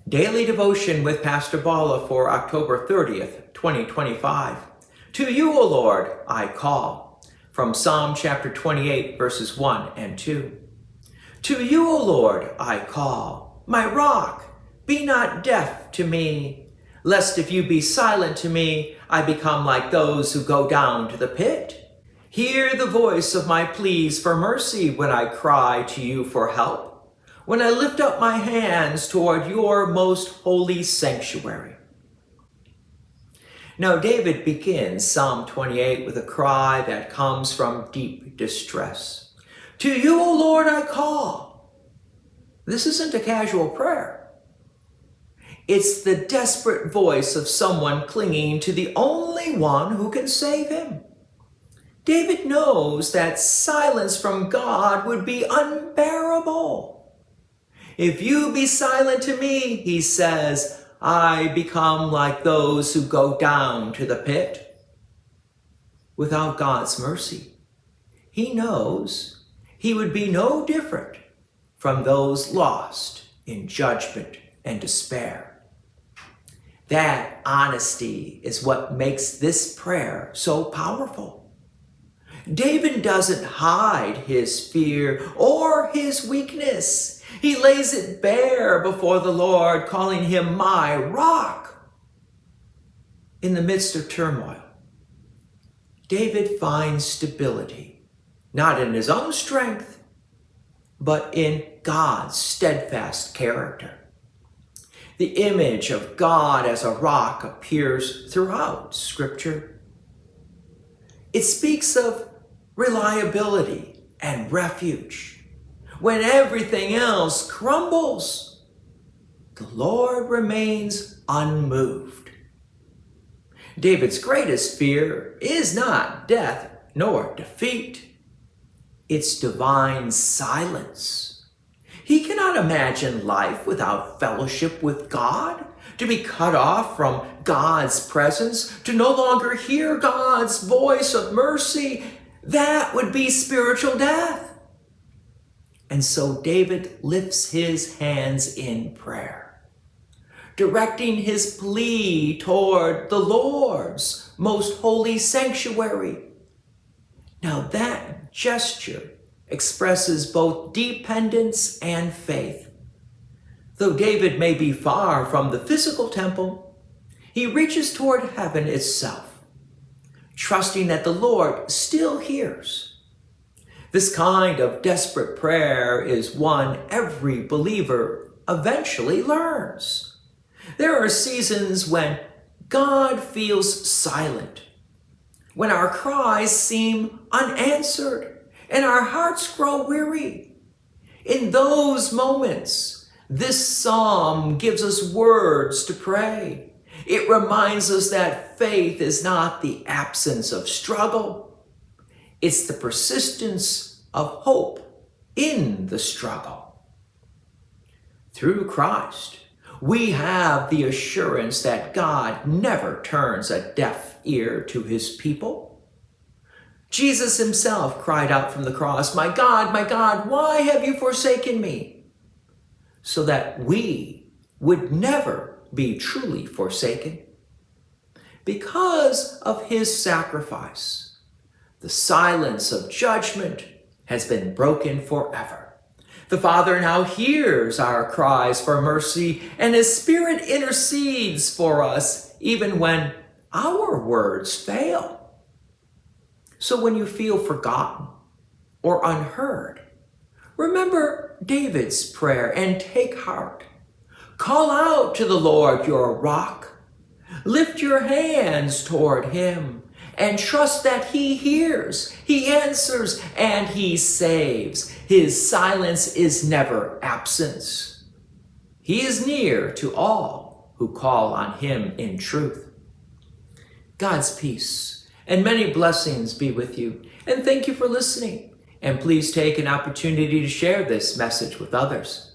Daily Devotion with Pastor Balla for October 30th, 2025. To you, O Lord, I call. From Psalm chapter 28, verses 1 and 2. To you, O Lord, I call. My rock, be not deaf to me, lest if you be silent to me, I become like those who go down to the pit. Hear the voice of my pleas for mercy when I cry to you for help, when I lift up my hands toward your most holy sanctuary. Now, David begins Psalm 28 with a cry that comes from deep distress. To you, O Lord, I call. This isn't a casual prayer. It's the desperate voice of someone clinging to the only one who can save him. David knows that silence from God would be unbearable. If you be silent to me, he says, I become like those who go down to the pit. Without God's mercy, he knows he would be no different from those lost in judgment and despair. That honesty is what makes this prayer so powerful. David doesn't hide his fear or his weakness. He lays it bare before the Lord, calling him my rock. In the midst of turmoil, David finds stability, not in his own strength, but in God's steadfast character. The image of God as a rock appears throughout Scripture. It speaks of reliability and refuge. When everything else crumbles, the Lord remains unmoved. David's greatest fear is not death nor defeat. It's divine silence. He cannot imagine life without fellowship with God, to be cut off from God's presence, to no longer hear God's voice of mercy. That would be spiritual death. And so David lifts his hands in prayer, directing his plea toward the Lord's most holy sanctuary. Now that gesture expresses both dependence and faith. Though David may be far from the physical temple, he reaches toward heaven itself, trusting that the Lord still hears. This kind of desperate prayer is one every believer eventually learns. There are seasons when God feels silent, when our cries seem unanswered and our hearts grow weary. In those moments, this psalm gives us words to pray. It reminds us that faith is not the absence of struggle. It's the persistence of hope in the struggle. Through Christ, we have the assurance that God never turns a deaf ear to his people. Jesus himself cried out from the cross, my God, why have you forsaken me? So that we would never be truly forsaken. Because of his sacrifice, the silence of judgment has been broken forever. The Father now hears our cries for mercy, and his Spirit intercedes for us even when our words fail. So when you feel forgotten or unheard, remember David's prayer and take heart. Call out to the Lord your rock. Lift your hands toward him and trust that he hears, he answers, and he saves. His silence is never absence. He is near to all who call on him in truth. God's peace and many blessings be with you, and thank you for listening. And please take an opportunity to share this message with others.